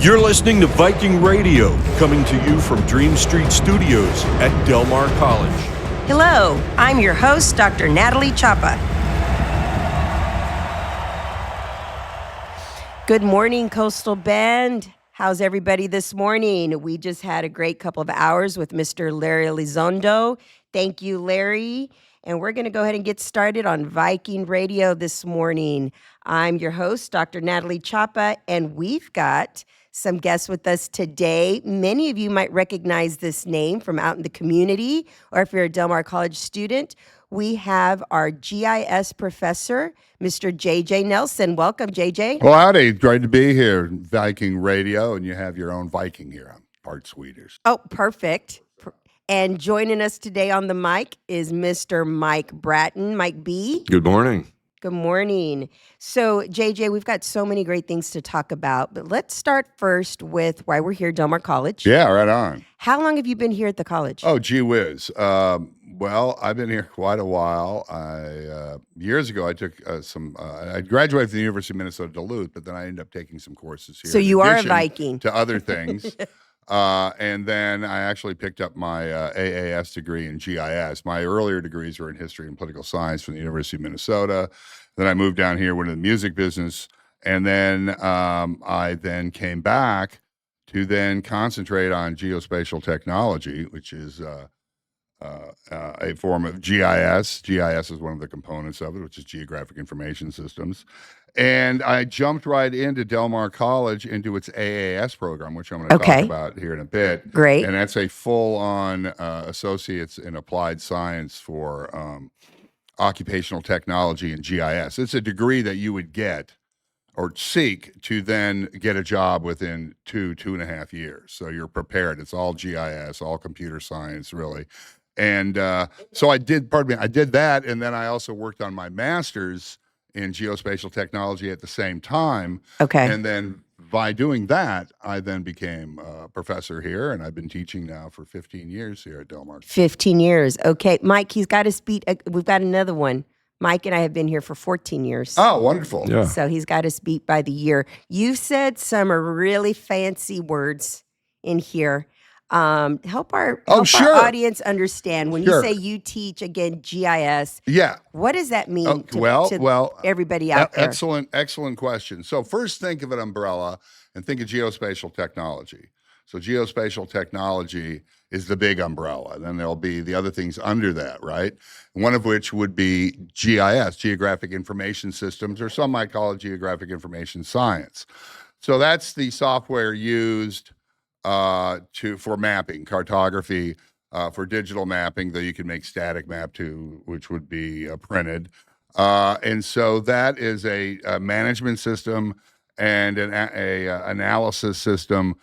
You're listening to Viking Radio, coming to you from Dream Street Studios at Del Mar College. Hello, I'm your host, Dr. Natalie Chapa. Good morning, Coastal Bend. How's everybody this morning? We just had a great couple of hours with Mr. Larry Elizondo. Thank you, Larry. And we're going to go ahead and get started on Viking Radio this morning. I'm your host, Dr. Natalie Chapa, and we've got some guests with us today. Many of you might recognize this name from out in the community, or if you're a Del Mar College student, we have our GIS professor, Mr. JJ Nelson. Welcome, JJ. Well, howdy. Great to be here, Viking Radio, and you have your own Viking here. I'm part Swedish. Oh, perfect. And joining us today on the mic is Mr. Mike Bratton. Mike B. Good morning. Good morning. So, JJ, we've got so many great things to talk about, but let's start first with why we're here at Del Mar College. Yeah, right on. How long have you been here at the college? Oh, gee whiz. Well, I've been here quite a while. Years ago, I took I graduated from the University of Minnesota Duluth, but then I ended up taking some courses here. So you are a Viking. To other things. And then I actually picked up my AAS degree in GIS. My earlier degrees were in history and political science from the University of Minnesota. Then I moved down here, went into the music business, and then I then came back to then concentrate on geospatial technology, which is a form of GIS. GIS is one of the components of it, which is Geographic Information Systems. And I jumped right into Del Mar College into its AAS program, which I'm going to talk about here in a bit. Great. And that's a full-on associates in applied science for occupational technology and GIS. It's a degree that you would get or seek to then get a job within 2.5 years. So you're prepared. It's all GIS, all computer science, really. And so I did that, and then I also worked on my master's in geospatial technology at the same time. Okay. And then by doing that, I then became a professor here, and I've been teaching now for 15 years here at Del Mar. 15 years. Okay. Mike, he's got his beat. We've got another one. Mike and I have been here for 14 years. Oh, wonderful. Yeah. So he's got us beat by the year. You said some really fancy words in here. Help our audience understand when you say you teach, again, GIS. Yeah. What does that mean to everybody out there? Excellent question. So first think of an umbrella and think of geospatial technology. So geospatial technology is the big umbrella. Then there'll be the other things under that, right? One of which would be GIS, Geographic Information Systems, or some might call it Geographic Information Science. So that's the software used for mapping, cartography, for digital mapping that you can make static map to, which would be printed. And so that is a management system and an analysis system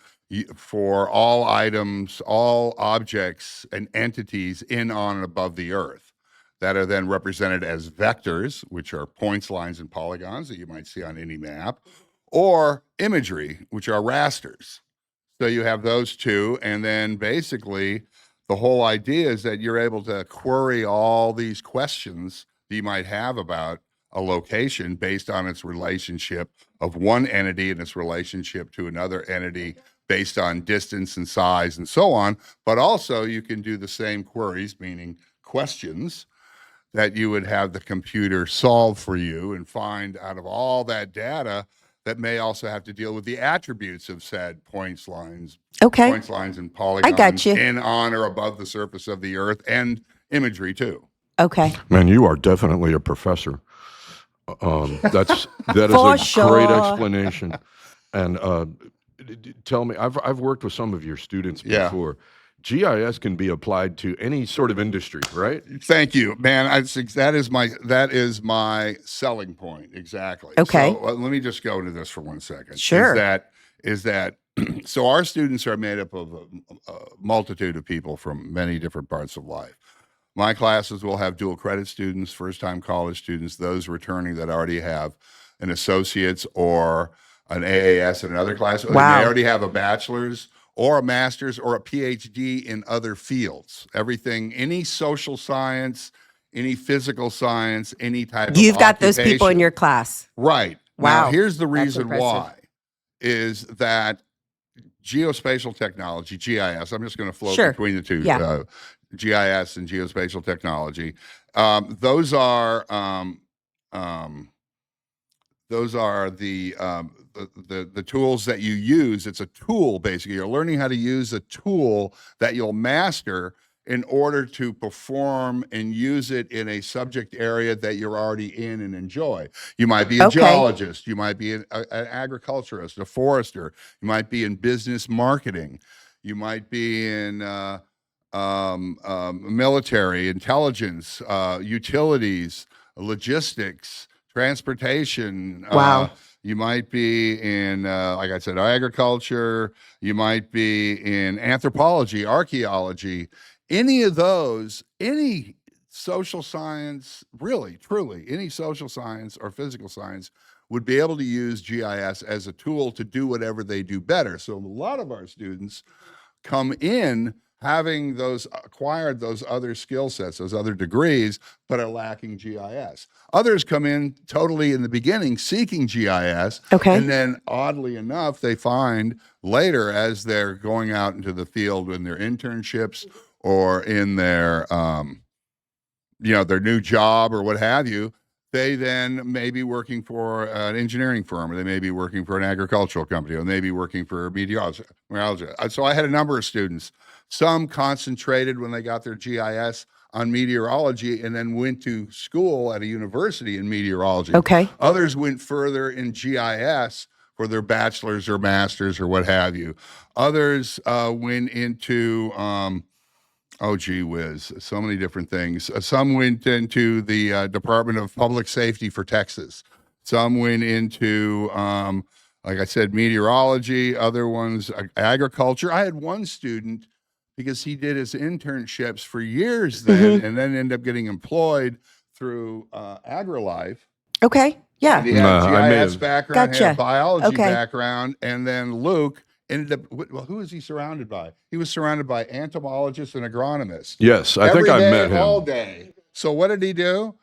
for all items, all objects and entities in, on, and above the Earth that are then represented as vectors, which are points, lines, and polygons that you might see on any map, or imagery, which are rasters. So you have those two, and then basically the whole idea is that you're able to query all these questions that you might have about a location based on its relationship of one entity and its relationship to another entity based on distance and size and so on. But also you can do the same queries, meaning questions, that you would have the computer solve for you and find out of all that data that may also have to deal with the attributes of said points, lines, and polygons. I got you. In, on, or above the surface of the Earth, and imagery too. Okay. Man, you are definitely a professor. That is a great explanation. And tell me, I've worked with some of your students before. GIS can be applied to any sort of industry, right? Thank you, man. That is my selling point, exactly. Okay. So let me just go into this for 1 second. Sure. Is that so? Our students are made up of a multitude of people from many different parts of life. My classes will have dual credit students, first-time college students, those returning that already have an associate's or an AAS in another class, or they may already have a bachelor's or a master's or a PhD in other fields. Everything, any social science, any physical science, any type of You've got those occupation. people in your class. Right. Wow. Now, here's the That's reason impressive. why, is that geospatial technology, GIS. I'm just going to float Sure. between the two, Yeah. GIS and geospatial technology. Those are the tools that you use. It's a tool, basically. You're learning how to use a tool that you'll master in order to perform and use it in a subject area that you're already in and enjoy. You might be a geologist, you might be an agriculturist, a forester, you might be in business marketing, you might be in military, intelligence, utilities, logistics, transportation. Wow. You might be in, like I said, agriculture. You might be in anthropology, archaeology. Any of those, any social science, really, truly, any social science or physical science would be able to use GIS as a tool to do whatever they do better. So a lot of our students come in having acquired those other skill sets, those other degrees, but are lacking GIS. Others come in totally in the beginning seeking GIS. Okay. And then oddly enough, they find later as they're going out into the field in their internships or in their, their new job or what have you, they then may be working for an engineering firm, or they may be working for an agricultural company, or they may be working for a meteorology. So I had a number of students. Some concentrated when they got their GIS on meteorology and then went to school at a university in meteorology. Okay. Others went further in GIS for their bachelor's or master's or what have you. Others went into oh, gee whiz, so many different things. Some went into the Department of Public Safety for Texas. Some went into, like I said, meteorology. Other ones, agriculture. I had one student, because he did his internships for years then, and then ended up getting employed through AgriLife. Okay. Yeah. And he had GIS background, Gotcha. had a biology Okay. background, and then Luke ended up, well, who is he surrounded by? He was surrounded by entomologists and agronomists. Yes, I think I met him. All day. So what did he do?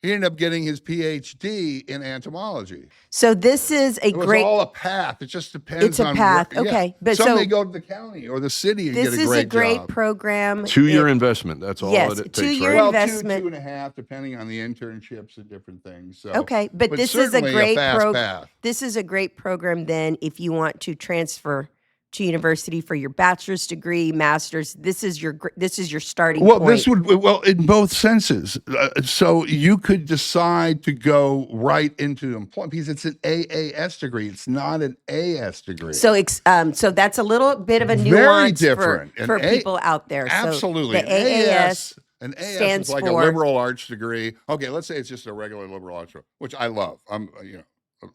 He ended up getting his PhD in entomology. So this is a It was great. all a path. It just depends on. It's a path. Okay. But some so may go to the county or the city and this get a is great a great job. program. 2-year investment. That's all Yes, it takes. 2-year Right? Well, investment. 2.5, depending on the internships and different things. So, Okay, but this is a certainly great fast path. This is a great program then if you want to transfer to university for your bachelor's degree, master's. This is your starting Well, point. this would, well, in both senses. So you could decide to go right into employment because it's an AAS degree. It's not an AS degree. So so that's a little bit of a Very nuance different. for people out there. Absolutely. So the AAS An AS stands is like for a liberal arts degree. Okay, let's say it's just a regular liberal arts, which I love.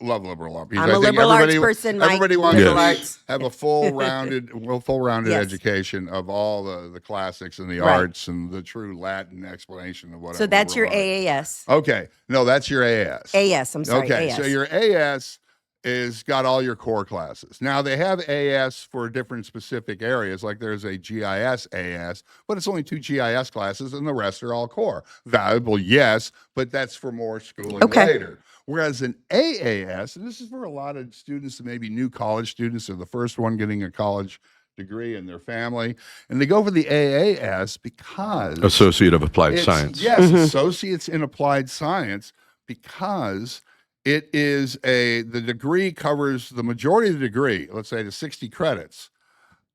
Love liberal arts. I'm a liberal arts person. Everybody Mike, wants liberal to arts. have a full-rounded Yes. education of all the classics and the Right. arts and the true Latin explanation of whatever. So that's your liberal arts. AAS. Okay, no, that's your AS. AS, I'm sorry. Okay, AS. so your AS is got all your core classes. Now they have AS for different specific areas, like there's a GIS AS, but it's only 2 GIS classes and the rest are all core. Valuable, yes, but that's for more schooling later. Whereas an AAS, and this is for a lot of students, maybe new college students, or the first one getting a college degree in their family, and they go for the AAS because Associate of Applied Science. Yes, Associates in Applied Science, because it is the degree covers the majority of the degree, let's say the 60 credits.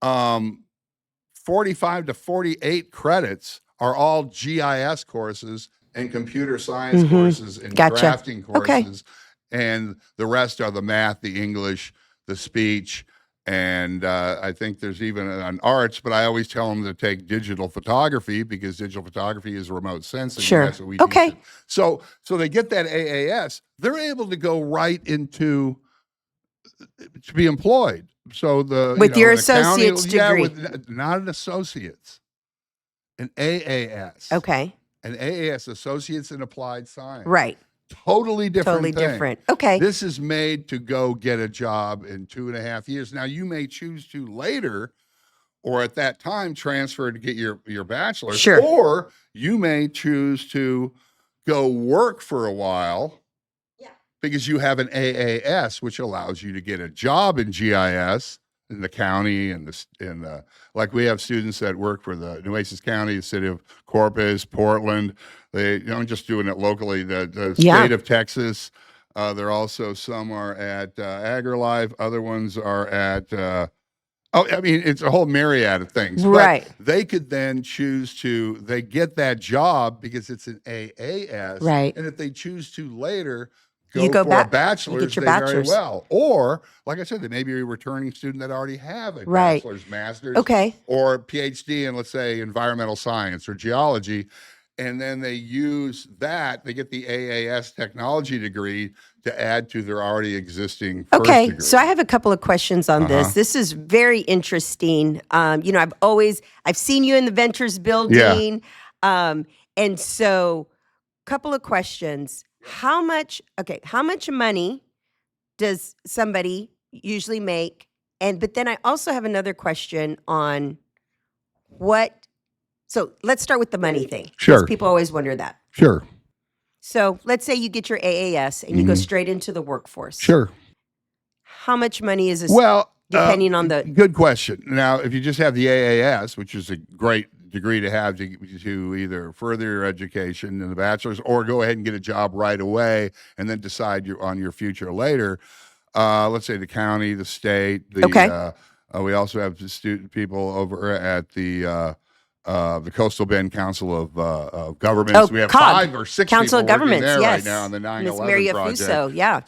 45 to 48 credits are all GIS courses and computer science courses and drafting courses. And the rest are the math, the English, the speech, and I think there's even an arts, but I always tell them to take digital photography because digital photography is remote sensing. Sure. That's what we Okay. teach it. So they get that AAS, they're able to go right into to be employed. So with your the county, associate's degree. with, not an associate's, an AAS. Okay. An AAS, Associates in Applied Science. Right. Totally different. Totally thing. different. Okay. This is made to go get a job in 2.5 years. Now you may choose to later, or at that time, transfer to get your bachelor's. Sure. Or you may choose to go work for a while. Because you have an AAS, which allows you to get a job in GIS in the county and like we have students that work for the Nueces County, the city of Corpus, Portland. They, just doing it locally. The state of Texas. There also some are at AgriLife. Other ones are at. It's a whole myriad of things. Right. But they could then choose they get that job because it's an AAS. Right. And if they choose to later you go for back, a bachelor's, you get your they bachelor's. very well. Or, like I said, they may be a returning student that already have a Right. bachelor's, master's, or PhD in, let's say, environmental science or geology. And then they use that, they get the AAS technology degree to add to their already existing first degree. So I have a couple of questions on this. This is very interesting. I've seen you in the Ventures building. And so couple of questions. How much money does somebody usually make? But then I also have another question on so let's start with the money thing. Sure. Because people always wonder that. Sure. So let's say you get your AAS and you go straight into the workforce. Sure. How much money is this? Well, depending on the... Good question. Now, if you just have the AAS, which is a great degree to have to either further your education in the bachelor's or go ahead and get a job right away and then decide on your future later. Let's say the county, the state, we also have people over at the Coastal Bend Council of Governments. We have COG, 5 or 6 Council people of Governments, working there yes. right now on the 9/11 Ms. Maria project. Fuso, yeah.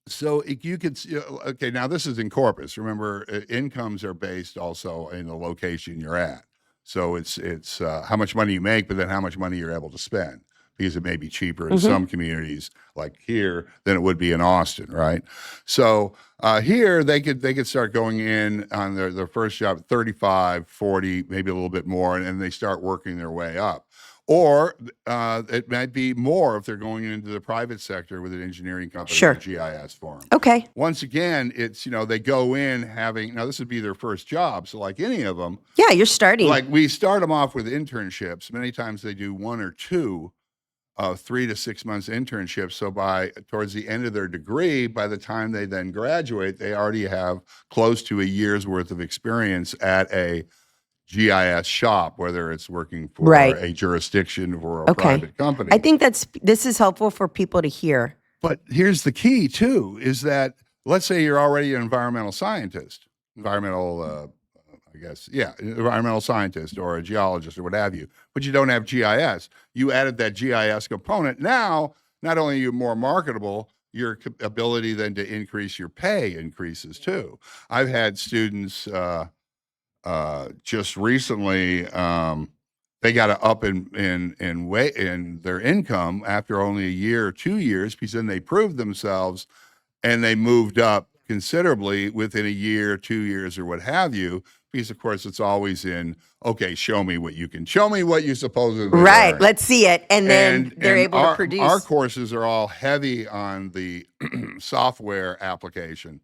So you could, now this is in Corpus. Remember, incomes are based also in the location you're at. So it's how much money you make, but then how much money you're able to spend, because it may be cheaper in some communities like here than it would be in Austin, right? So here they could start going in on their first job at 35, 40, maybe a little bit more, and they start working their way up. Or it might be more if they're going into the private sector with an engineering company, Sure. GIS firm. Okay. Once again, it's, they go in this would be their first job. So like any of them. Yeah, you're starting. Like we start them off with internships. Many times they do 1 or 2 3 to 6 months internships. So towards the end of their degree, by the time they then graduate, they already have close to a year's worth of experience at a GIS shop, whether it's working for a jurisdiction or a private company. I think this is helpful for people to hear. But here's the key too, is that let's say you're already an environmental scientist, environmental scientist or a geologist or what have you, but you don't have GIS. You added that GIS component. Now, not only are you more marketable, your ability then to increase your pay increases too. I've had students just recently, they got to up in their income after only a year or 2 years, because then they proved themselves and they moved up considerably within a year, 2 years, or what have you. Because of course it's always show me what you supposedly right. learn. Let's see it, and then they're able to produce. Our courses are all heavy on the software application.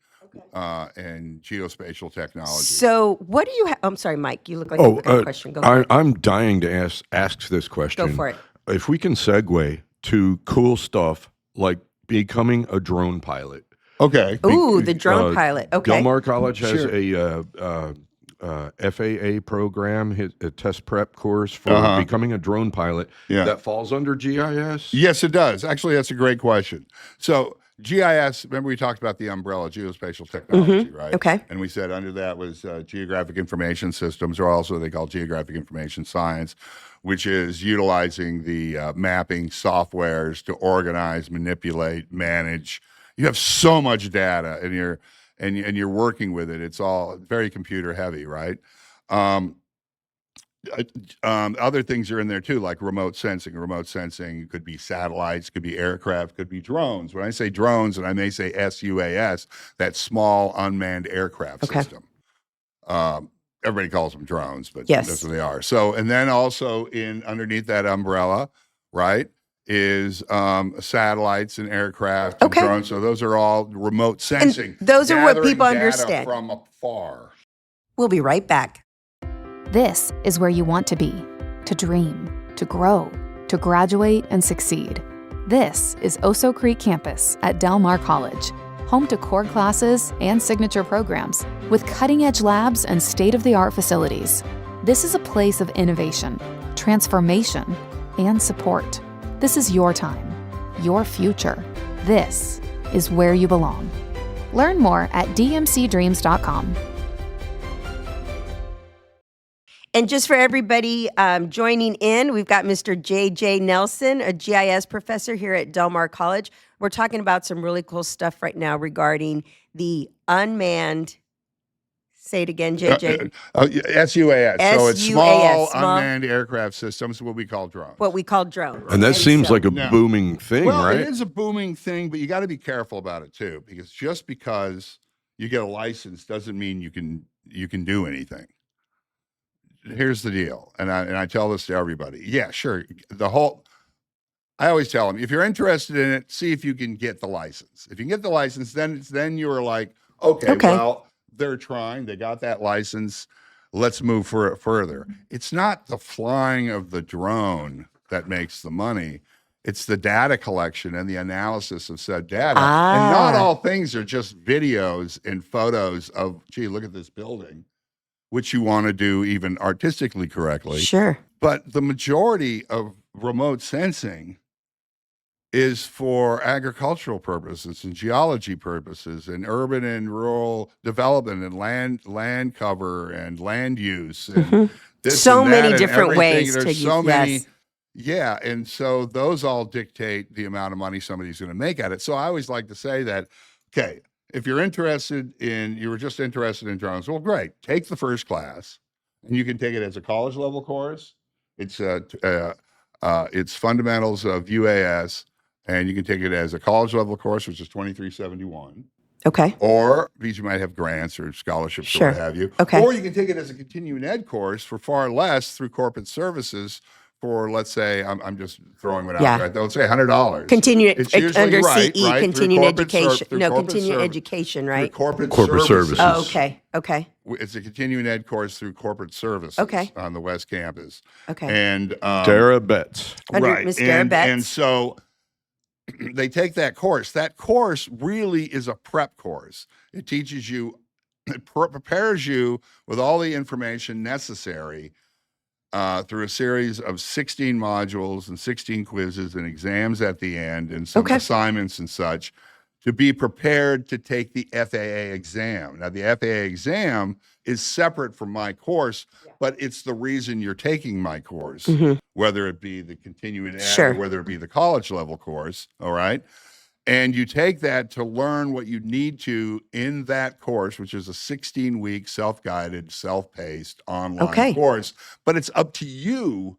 And geospatial technology. So what do you have? I'm sorry, Mike, you look like you have a question. Go for it. I'm dying to ask this question. Go for it. If we can segue to cool stuff like becoming a drone pilot. Okay. Ooh, the drone pilot. Okay. Del Mar College has a FAA program, a test prep course for becoming a drone pilot. That falls under GIS? Yes, it does. Actually, that's a great question. So GIS, remember we talked about the umbrella, geospatial technology, right? Okay. And we said under that was geographic information systems, or also they call geographic information science, which is utilizing the mapping softwares to organize, manipulate, manage. You have so much data and you're working with it. It's all very computer heavy, right? Other things are in there too, like remote sensing. Remote sensing could be satellites, could be aircraft, could be drones. When I say drones, and I may say SUAS, that small unmanned aircraft system. Everybody calls them drones, but that's what they are. So, and then also underneath that umbrella, right, is satellites and aircraft and drones. So those are all remote sensing. And those are what people data understand from afar. We'll be right back. This is where you want to be, to dream, to grow, to graduate and succeed. This is Oso Creek Campus at Del Mar College. home to core classes and signature programs, with cutting-edge labs and state-of-the-art facilities. This is a place of innovation, transformation, and support. This is your time, your future. This is where you belong. Learn more at dmcdreams.com. And just for everybody joining in, we've got Mr. J.J. Nelson, a GIS professor here at Del Mar College. We're talking about some really cool stuff right now regarding the unmanned, say it again, J.J. SUAS. So it's SUAS, small unmanned aircraft systems, what we call drones. What we call drones. And that seems like a booming thing, well, right? It is a booming thing, but you got to be careful about it too, because just because you get a license doesn't mean you can do anything. Here's the deal, and I tell this to everybody. Yeah, sure. I always tell them, if you're interested in it, see if you can get the license. If you can get the license, then you're like, okay, well, they're trying. They got that license. Let's move further. It's not the flying of the drone that makes the money. It's the data collection and the analysis of said data. And not all things are just videos and photos of, gee, look at this building, which you want to do even artistically correctly. Sure. But the majority of remote sensing is for agricultural purposes and geology purposes and urban and rural development and land cover and land use. And this so and that many and different everything. ways There's to so use. many, Yes. Yeah. And so those all dictate the amount of money somebody's going to make at it. So I always like to say that, okay, if you're you were just interested in drones, well, great. Take the first class, and you can take it as a college level course. It's fundamentals of UAS, and you can take it as a college level course, which is $23.71. Okay. Or because you might have grants or scholarships or what have you. Okay. Or you can take it as a continuing ed course for far less through corporate services. For, let's say, I'm just throwing it out there. Let's say $100. Continue under right, CE, right, continuing education. continuing education, right? Corporate services. Oh, okay. It's a continuing ed course through corporate services on the West Campus. Okay. And Dara Betts. Under Ms. Dara Betts. And so they take that course. That course really is a prep course. It teaches you, it prepares you with all the information necessary through a series of 16 modules and 16 quizzes and exams at the end and some assignments and such to be prepared to take the FAA exam. Now, the FAA exam is separate from my course, but it's the reason you're taking my course, whether it be the continuing ed or whether it be the college level course, all right? And you take that to learn what you need to in that course, which is a 16-week self-guided, self-paced online course. But it's up to you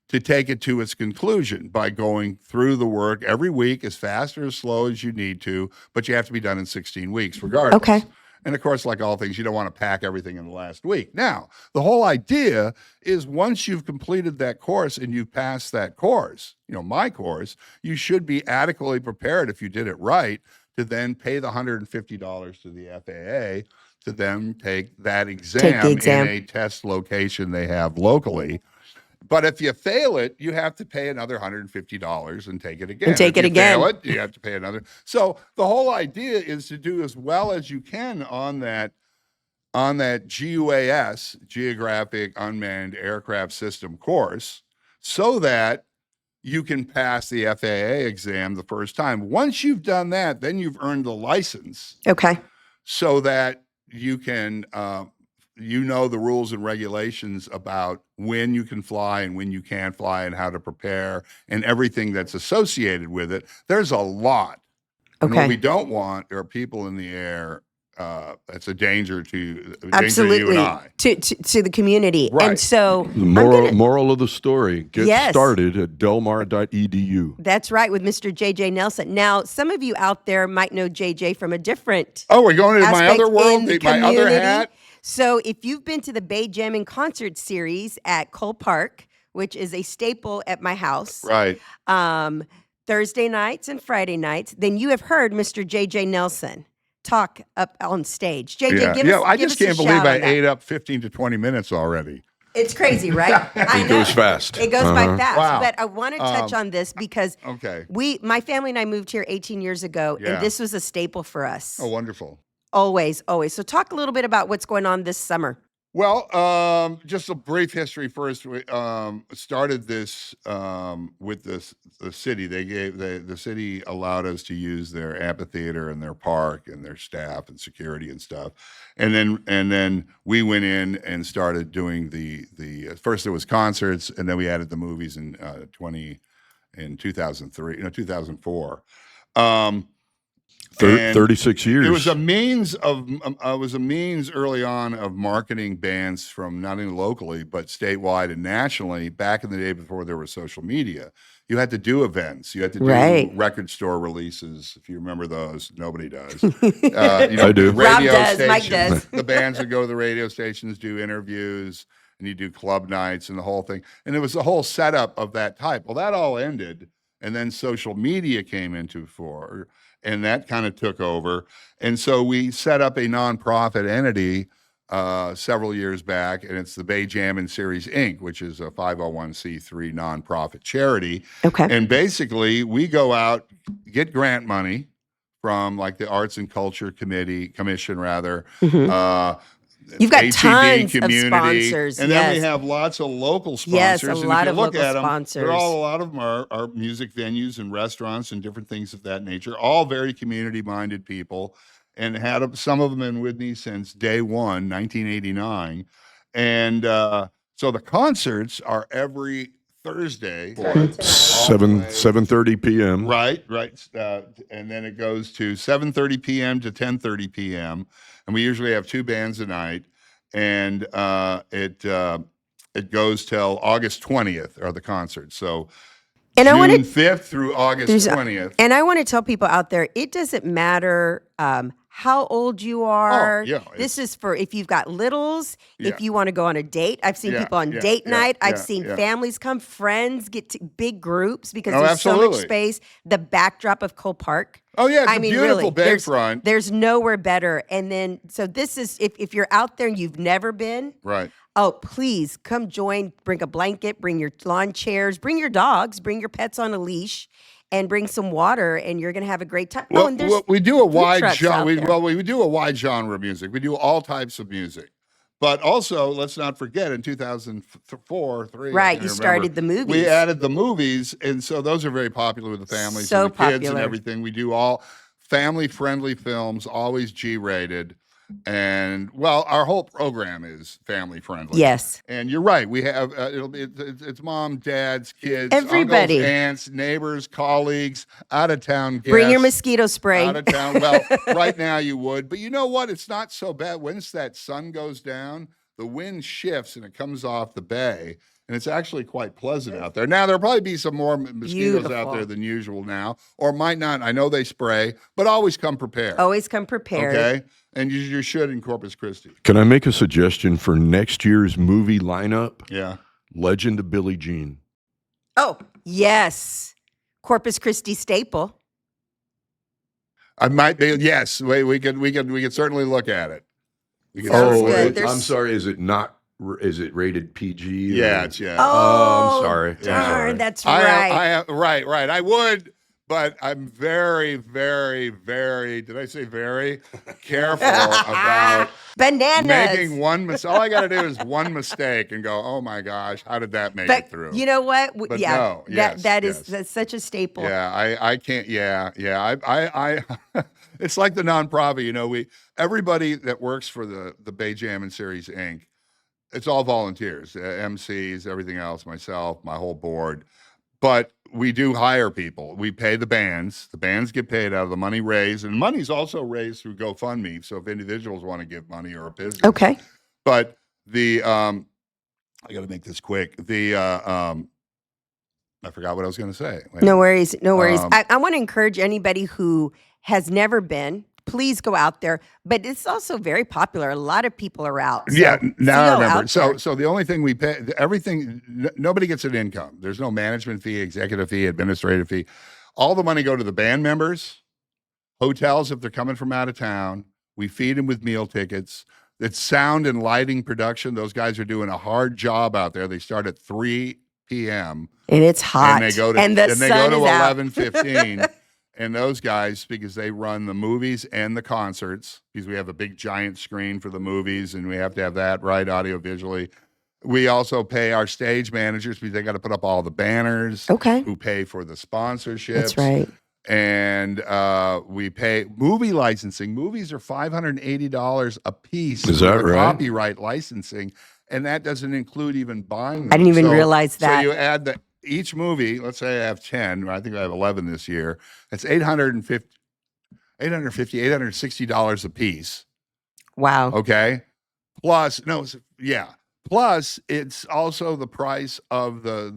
to take it to its conclusion by going through the work every week as fast or as slow as you need to, but you have to be done in 16 weeks regardless. Okay. And of course, like all things, you don't want to pack everything in the last week. Now, the whole idea is once you've completed that course and you've passed that course, my course, you should be adequately prepared if you did it right to then pay the $150 to the FAA to then take that exam in a test location they have locally. But if you fail it, you have to pay another $150 and take it again. If you fail it, you have to pay another. So the whole idea is to do as well as you can on that GUAS, Geographic Unmanned Aircraft System course, so that you can pass the FAA exam the first time. Once you've done that, then you've earned the license. Okay. So that you can the rules and regulations about when you can fly and when you can't fly and how to prepare and everything that's associated with it. There's a lot. And what we don't want are people in the air. That's a danger to you and I. To the community. Right. And so the moral of the story, get started at delmar.edu. That's right, with Mr. J.J. Nelson. Now, some of you out there might know J.J. from a different we're going into my other world, my other hat. So if you've been to the Bay Jammin concert series at Cole Park, which is a staple at my house, right? Thursday nights and Friday nights, then you have heard Mr. J.J. Nelson talk up on stage. JJ, give us I just can't believe I ate up 15 to 20 minutes already. It's crazy, right? I It know. goes fast. It goes by fast. Wow. But I want to touch on this because Okay. my family and I moved here 18 years ago, Yeah. and this was a staple for us. Oh, wonderful. Always, always. So talk a little bit about what's going on this summer. Well, just a brief history first. We started this with the city. The city allowed us to use their amphitheater and their park and their staff and security and stuff. And then we went in and started doing the first there was concerts, and then we added the movies in 2003, 2004. 36 years. It was a means early on of marketing bands from not only locally but statewide and nationally. Back in the day before there was social media, you had to do events. You had to do record store releases. If you remember those, nobody does. I do. Rob does. Stations, Mike does. The bands would go to the radio stations, do interviews, and you do club nights and the whole thing. And it was the whole setup of that type. Well, that all ended, and then social media came into fore. And that kind of took over. And so we set up a nonprofit entity several years back, and it's the Bay Jammin Series, Inc., which is a 501c3 nonprofit charity. Okay. And basically, we go out, get grant money from like the Arts and Culture Commission, You've got ATV tons community, of sponsors. and then we have lots of local sponsors. Yes, a and lot if of you look local at them, sponsors. a lot of them are music venues and restaurants and different things of that nature. All very community-minded people, and had some of them been with me since day one, 1989. And so the concerts are every Thursday, 7:30 p.m. right, and then it goes to 7:30 p.m. to 10:30 p.m. And we usually have two bands a night, and it goes till August 20th are the concerts. So And June I want to 5th through August 20th. And I want to tell people out there, it doesn't matter how old you are. yeah, This is for if you've got littles, Yeah. if you want to go on a date. I've seen people on date night. I've seen families come, friends get to big groups because there's so much space. The backdrop of Cole Park. Oh, yeah, it's I a mean, beautiful really, bayfront. There's nowhere better. And then, so this is, if you're out there and you've never been, Right. oh, please come join. Bring a blanket, bring your lawn chairs, bring your dogs, bring your pets on a leash, and bring some water, and you're going to have a great time. Well, and there's we do a food wide trucks out genre. there. We do a wide genre of music. We do all types of music. But also, let's not forget, in 2004, 3, Right, you started the movies. We added the movies, and so those are very popular with the families So and the kids and popular. everything. We do all family-friendly films, always G-rated. And, well, our whole program is family-friendly. Yes. And you're right. We have it's mom, dads, kids, Everybody. uncles, aunts, neighbors, colleagues, out-of-town guests. Bring your mosquito spray. Out of town. Well, right now you would, but you know what? It's not so bad. Once that sun goes down, the wind shifts and it comes off the bay, and it's actually quite pleasant out there. Now there'll probably be some more mosquitoes out Beautiful. there than usual now, or might not. I know they spray, but always come prepared. Always come prepared. Okay, and you should in Corpus Christi. Can I make a suggestion for next year's movie lineup? Yeah. Legend of Billie Jean. Oh, yes. Corpus Christi staple. I might be. Yes, we could certainly look at it. We could Sounds certainly- good. There's- I'm sorry. Is it not? Is it rated PG? Yeah, or- it's yeah. Oh, I'm sorry. I'm Darn, sorry. that's right. Right. I would, but I'm very, very, very, did I say very careful about Bananas. making one mistake. All I got to do is one mistake and go, oh my gosh, how did that make But it through? you know what? But Yeah, no, yes, that's such a staple. Yeah, I can't. Yeah. I it's like the nonprofit. You know, everybody that works for the Bay Jammin Series, Inc. It's all volunteers, MCs, everything else, myself, my whole board. But we do hire people. We pay the bands. The bands get paid out of the money raised, and money's also raised through GoFundMe. So if individuals want to give money or a business, Okay. But the I got to make this quick. I forgot what I was going to say. Wait. No worries. No worries. Um, I want to encourage anybody who has never been, please go out there. But it's also very popular. A lot of people are out. So Yeah, now I go remember. out So, there. so the only thing we pay, everything, nobody gets an income. There's no management fee, executive fee, administrative fee. All the money go to the band members, hotels if they're coming from out of town. We feed them with meal tickets. It's sound and lighting production. Those guys are doing a hard job out there. They start at 3 p.m. and it's hot, and they go to and the sun is out. 11:15. And those guys, because they run the movies and the concerts, because we have a big giant screen for the movies, and we have to have that right audio visually. We also pay our stage managers because they got to put up all the banners. Okay. Who pay for the sponsorships. That's right. And we pay movie licensing. Movies are $580 a piece. Is that right? Copyright licensing, and that doesn't include even buying them. I didn't even realize that. So you add each movie. Let's say I have 10. I think I have 11 this year. It's $860 a piece. Wow. Okay. Plus it's also the price of the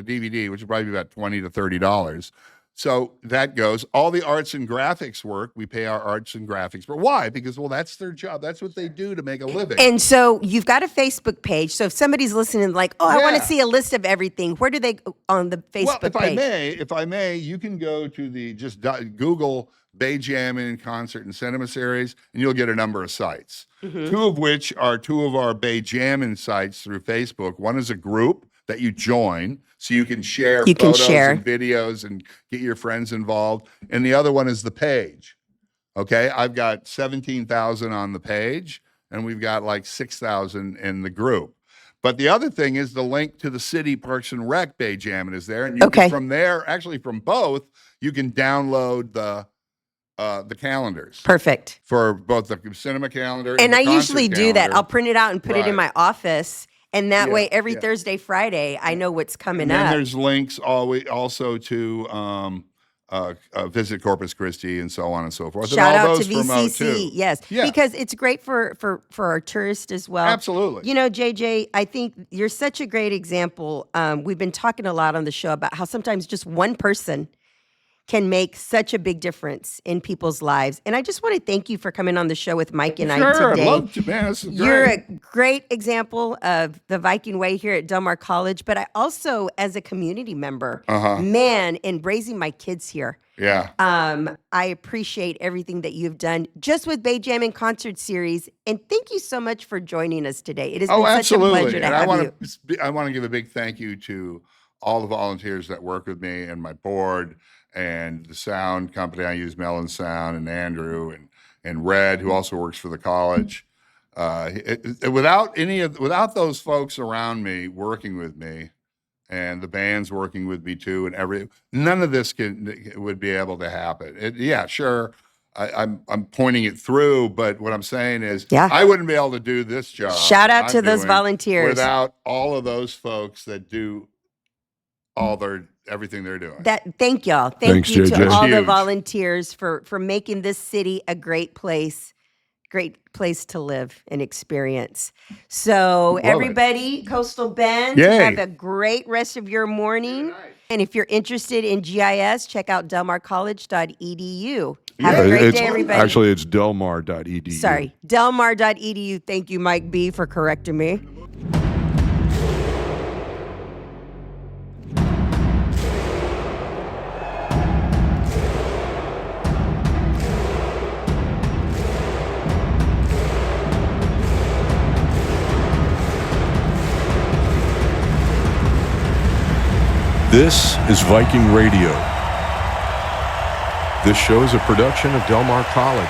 DVD, which would probably be about $20 to $30. So that goes. All the arts and graphics work, we pay our arts and graphics. But why? Because, well, that's their job. That's what they do to make a living. And so you've got a Facebook page. So if somebody's listening like, I want to see a list of everything, where do they go on the Facebook page? If I may, you can go to just Google Bay Jammin Concert and Cinema Series, and you'll get a number of sites. Mm-hmm. Two of which are two of our Bay Jammin sites through Facebook. One is a group that you join so you can share photos and videos and get your friends involved. And the other one is the page. Okay, I've got 17,000 on the page, and we've got like 6,000 in the group. But the other thing is the link to the City Parks and Rec Bay Jammin is there, and you can, from there, actually from both, you can download the calendars. Perfect. For both the cinema calendar and the I usually do calendar. that. I'll print it out and put it in my office. And that way, every Thursday, Friday, I know what's coming up. And there's links also to Visit Corpus Christi and so on and so forth. Shout and all out those to VCC, yes. Yeah. Because it's great for our tourists as well. Absolutely. You know, JJ, I think you're such a great example. We've been talking a lot on the show about how sometimes just one person can make such a big difference in people's lives. And I just want to thank you for coming on the show with Mike and I today. I'd love to, man. This is You're great. a great example of the Viking way here at Del Mar College, but I also, as a community member, man, in raising my kids here. Yeah. I appreciate everything that you've done just with Bay Jammin Concert Series. And thank you so much for joining us today. It has been such a pleasure to have you. I want to give a big thank you to all the volunteers that work with me and my board and the sound company I use, Mellon Sound, and Andrew and Red, who also works for the college. Without those folks around me working with me, and the band's working with me too, and none of this would be able to happen. Sure, I'm pointing it through, but what I'm saying is, I wouldn't be able to do this job. Shout out to those volunteers without all of those folks that do everything they're doing. Thank y'all. Thanks, you JJ. to all the Huge. volunteers for making this city a great place to live and experience. So everybody, Coastal Bend, have a great rest of your morning. Nice. And if you're interested in GIS, check out delmarcollege.edu. Have a great day, everybody. Actually, it's delmar.edu. Sorry, delmar.edu. Thank you, Mike B, for correcting me. This is Viking Radio. This show is a production of Del Mar College.